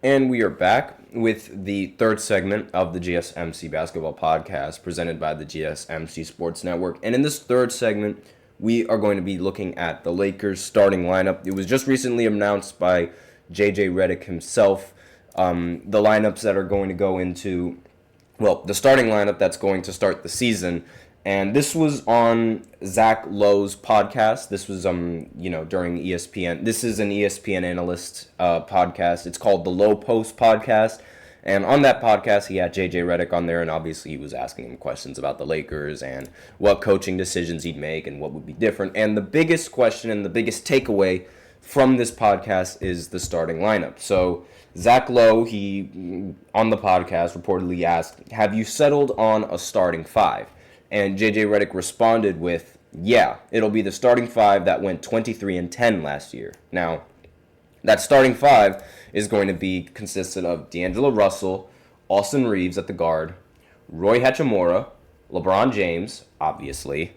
And we are back with the third segment of the GSMC Basketball Podcast presented by the GSMC Sports Network. And in this third segment, we are going to be looking at the Lakers starting lineup. It was just recently announced by JJ Redick himself, the lineups that are going to go into, the starting lineup that's going to start the season. And this was on Zach Lowe's podcast. This was, during ESPN. This is an ESPN analyst podcast. It's called the Low Post Podcast. And on that podcast, he had JJ Redick on there, and obviously he was asking him questions about the Lakers and what coaching decisions he'd make and what would be different. And the biggest question and the biggest takeaway from this podcast is the starting lineup. So Zach Lowe, he, on the podcast, reportedly asked, have you settled on a starting five? And JJ Redick responded with, yeah, it'll be the starting five that went 23-10 last year. Now, that starting five is going to be consistent of D'Angelo Russell, Austin Reeves at the guard, Roy Hachimura, LeBron James, obviously,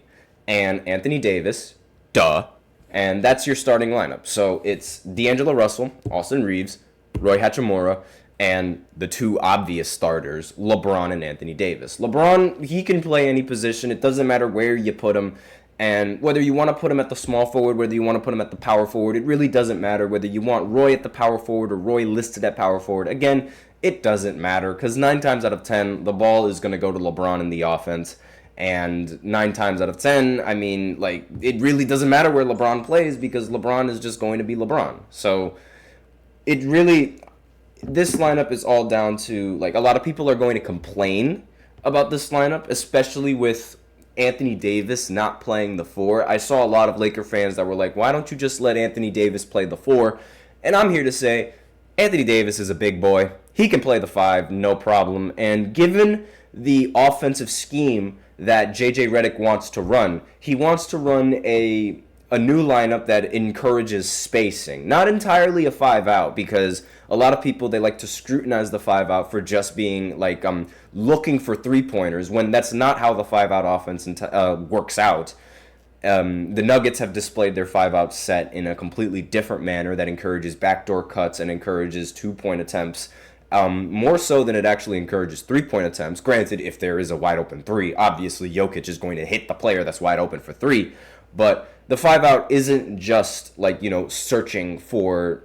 and Anthony Davis, duh. And that's your starting lineup. So it's D'Angelo Russell, Austin Reeves, Roy Hachimura, and the two obvious starters, LeBron and Anthony Davis. LeBron, he can play any position. It doesn't matter where you put him. And whether you want to put him at the small forward, whether you want to put him at the power forward, it really doesn't matter. Whether you want Roy at the power forward or Roy listed at power forward, again, it doesn't matter. Because 9 times out of 10, the ball is going to go to LeBron in the offense. And 9 times out of 10, it really doesn't matter where LeBron plays because LeBron is just going to be LeBron. So this lineup is all down to, a lot of people are going to complain about this lineup, especially with Anthony Davis not playing the 4. I saw a lot of Laker fans that were like, why don't you just let Anthony Davis play the 4? And I'm here to say, Anthony Davis is a big boy. He can play the 5, no problem. And given the offensive scheme that JJ Redick wants to run, he wants to run a new lineup that encourages spacing. Not entirely a 5-out, because a lot of people, they like to scrutinize the 5-out for just being looking for three-pointers, when that's not how the 5-out offense works out. The Nuggets have displayed their 5-out set in a completely different manner that encourages backdoor cuts and encourages two-point attempts, more so than it actually encourages three-point attempts. Granted, if there is a wide-open 3, obviously Jokic is going to hit the player that's wide open for 3, but the 5-out isn't just searching for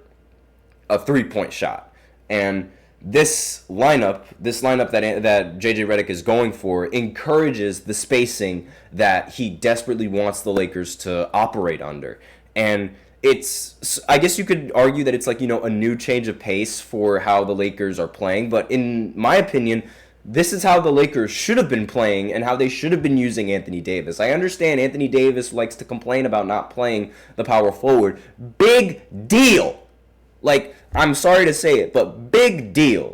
a three-point shot. And this lineup that JJ Redick is going for encourages the spacing that he desperately wants the Lakers to operate under. And I guess you could argue that it's a new change of pace for how the Lakers are playing, but in my opinion, this is how the Lakers should have been playing and how they should have been using Anthony Davis. I understand Anthony Davis likes to complain about not playing the power forward. Big deal. I'm sorry to say it, but big deal.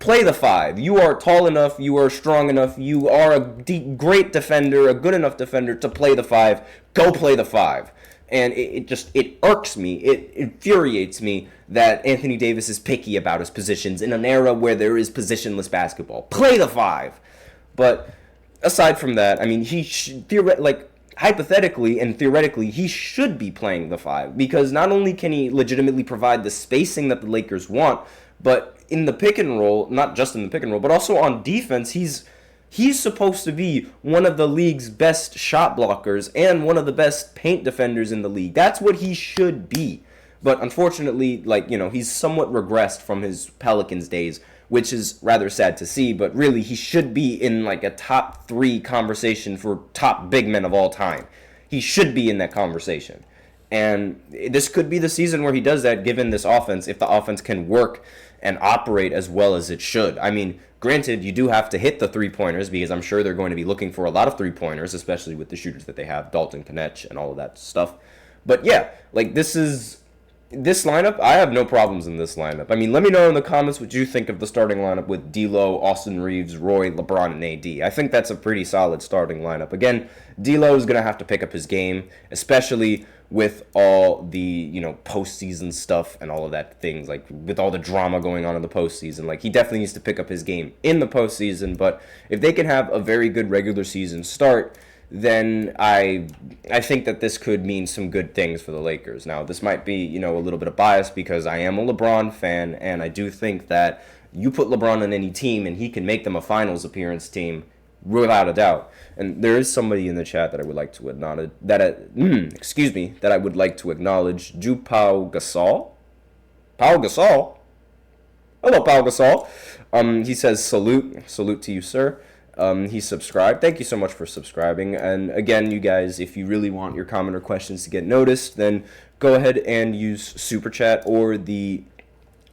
Play the 5. You are tall enough, you are strong enough, you are a great defender, a good enough defender to play the 5. Go play the 5. And it irks me, it infuriates me that Anthony Davis is picky about his positions in an era where there is positionless basketball. Play the 5. But aside from that, he should, hypothetically and theoretically, he should be playing the 5, because not only can he legitimately provide the spacing that the Lakers want, but in the pick and roll, not just in the pick and roll, but also on defense, he's supposed to be one of the league's best shot blockers and one of the best paint defenders in the league. That's what he should be. But unfortunately, he's somewhat regressed from his Pelicans days, which is rather sad to see. But really, he should be in a top 3 conversation for top big men of all time. He should be in that conversation. And this could be the season where he does that, given this offense, if the offense can work and operate as well as it should. Granted, you do have to hit the three-pointers, because I'm sure they're going to be looking for a lot of three-pointers, especially with the shooters that they have, Dalton Knecht and all of that stuff. But yeah, this lineup, I have no problems in this lineup. Let me know in the comments what you think of the starting lineup with D'Lo, Austin Reeves, Roy, LeBron, and AD. I think that's a pretty solid starting lineup. Again, D'Lo is going to have to pick up his game, especially with all the, postseason stuff and all of that things, with all the drama going on in the postseason. He definitely needs to pick up his game in the postseason, but if they can have a very good regular season start, then I think that this could mean some good things for the Lakers. Now, this might be, a little bit of bias because I am a LeBron fan, and I do think that you put LeBron on any team and he can make them a finals appearance team without a doubt. And there is somebody in the chat that I would like to acknowledge, that I would like to acknowledge, Pau Gasol. Pau Gasol? Hello, Pau Gasol. He says, salute to you, sir. He subscribed. Thank you so much for subscribing. And again, you guys, if you really want your comment or questions to get noticed, then go ahead and use Super Chat or the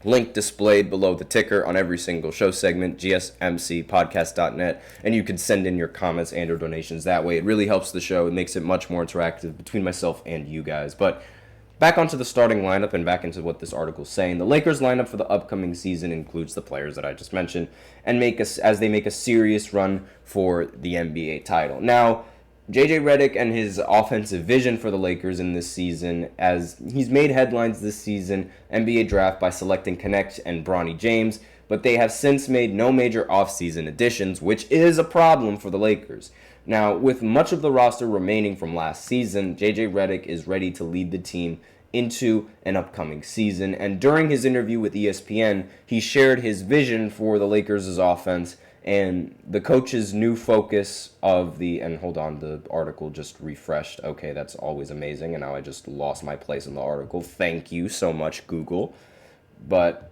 link displayed below the ticker on every single show segment, GSMCpodcast.net, and you can send in your comments and or donations that way. It really helps the show. It makes it much more interactive between myself and you guys. But back onto the starting lineup and back into what this article is saying. The Lakers lineup for the upcoming season includes the players that I just mentioned and as they make a serious run for the NBA title. Now, JJ Redick and his offensive vision for the Lakers in this season, as he's made headlines this season, NBA draft by selecting Connect and Bronny James, but they have since made no major offseason additions, which is a problem for the Lakers. Now, with much of the roster remaining from last season, JJ Redick is ready to lead the team into an upcoming season, and during his interview with ESPN, he shared his vision for the Lakers' offense and the coach's new focus of the article just refreshed. Okay, that's always amazing, and now I just lost my place in the article. Thank you so much, Google. But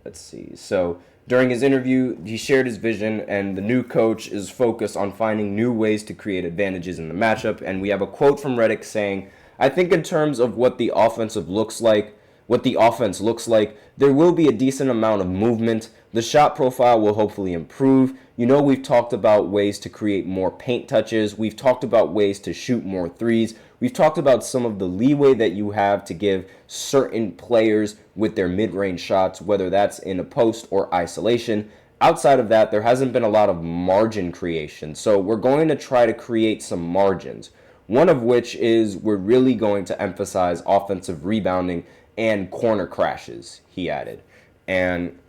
let's see. So during his interview, he shared his vision, and the new coach is focused on finding new ways to create advantages in the matchup. And we have a quote from Redick saying, "I think in terms of what the offense looks like, there will be a decent amount of movement. The shot profile will hopefully improve. We've talked about ways to create more paint touches. We've talked about ways to shoot more threes. We've talked about some of the leeway that you have to give certain players with their mid-range shots, whether that's in a post or isolation. Outside of that, there hasn't been a lot of margin creation. So we're going to try to create some margins. One of which is we're really going to emphasize offensive rebounding and corner crashes," he added. And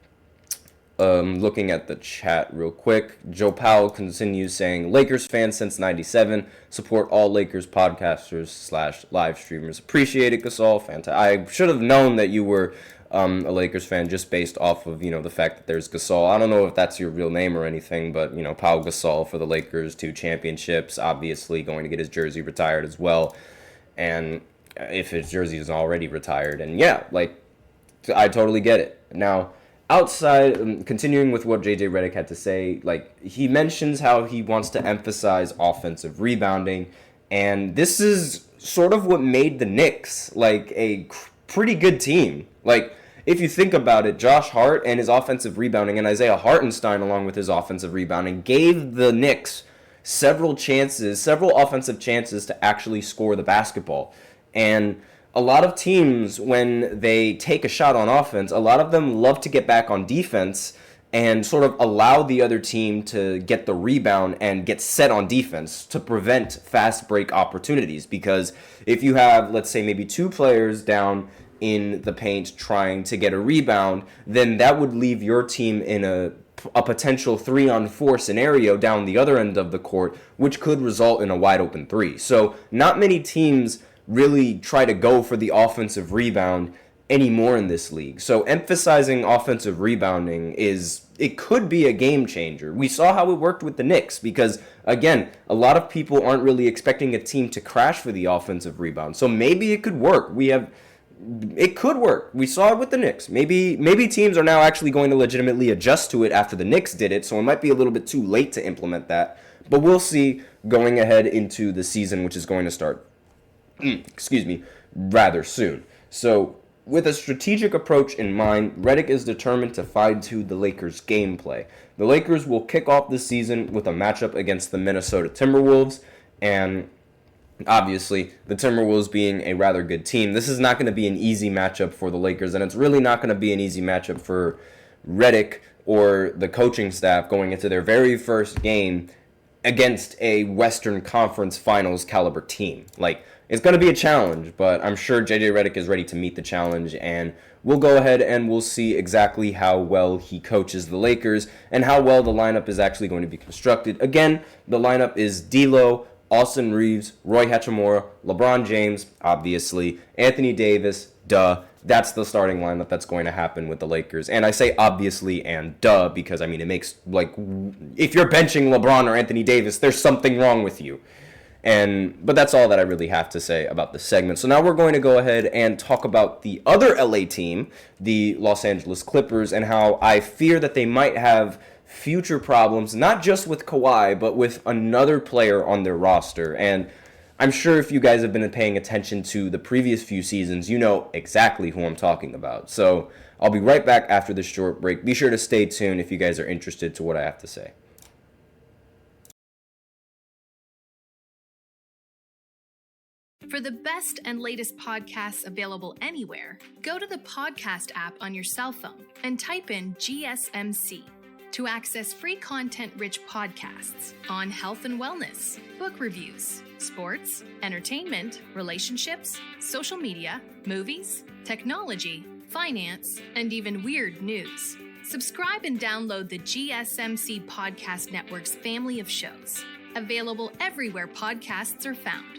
looking at the chat real quick, Joe Powell continues saying, "Lakers fans since '97, support all Lakers podcasters / live streamers. Appreciate it, Gasol. Fantastic. I should have known that you were a Lakers fan just based off of, the fact that there's Gasol. I don't know if that's your real name or anything, but, Pau Gasol for the Lakers, 2 championships, obviously going to get his jersey retired as well. And if his jersey is already retired, and yeah, I totally get it. Now, continuing with what JJ Redick had to say, he mentions how he wants to emphasize offensive rebounding, and this is sort of what made the Knicks, a pretty good team. If you think about it, Josh Hart and his offensive rebounding, and Isaiah Hartenstein along with his offensive rebounding, gave the Knicks several offensive chances to actually score the basketball. And a lot of teams, when they take a shot on offense, a lot of them love to get back on defense and sort of allow the other team to get the rebound and get set on defense to prevent fast break opportunities. Because if you have, let's say, maybe 2 players down in the paint trying to get a rebound, then that would leave your team in a potential 3-on-4 scenario down the other end of the court, which could result in a wide open 3. So not many teams really try to go for the offensive rebound anymore in this league. So emphasizing offensive rebounding it could be a game changer. We saw how it worked with the Knicks because, again, a lot of people aren't really expecting a team to crash for the offensive rebound. So maybe it could work. It could work. We saw it with the Knicks. Maybe teams are now actually going to legitimately adjust to it after the Knicks did it, so it might be a little bit too late to implement that. But we'll see going ahead into the season, which is going to start rather soon. So, with a strategic approach in mind, Redick is determined to fine-tune the Lakers' gameplay. The Lakers will kick off the season with a matchup against the Minnesota Timberwolves, and obviously, the Timberwolves being a rather good team, this is not going to be an easy matchup for the Lakers, and it's really not going to be an easy matchup for Redick or the coaching staff going into their very first game against a Western Conference Finals caliber team. It's going to be a challenge, but I'm sure JJ Redick is ready to meet the challenge, and we'll go ahead and we'll see exactly how well he coaches the Lakers and how well the lineup is actually going to be constructed. Again, the lineup is D'Lo, Austin Reeves, Roy Hachimura, LeBron James, obviously, Anthony Davis, duh. That's the starting lineup that's going to happen with the Lakers. And I say obviously and duh because, I mean, it makes, like, if you're benching LeBron or Anthony Davis, there's something wrong with you. But that's all that I really have to say about this segment. So now we're going to go ahead and talk about the other LA team, the Los Angeles Clippers, and how I fear that they might have future problems, not just with Kawhi, but with another player on their roster. And I'm sure if you guys have been paying attention to the previous few seasons, you know exactly who I'm talking about. So I'll be right back after this short break. Be sure to stay tuned if you guys are interested to what I have to say. For the best and latest podcasts available anywhere, go to the podcast app on your cell phone and type in GSMC to access free content-rich podcasts on health and wellness, book reviews, sports, entertainment, relationships, social media, movies, technology, finance, and even weird news. Subscribe and download the GSMC Podcast Network's family of shows, available everywhere podcasts are found.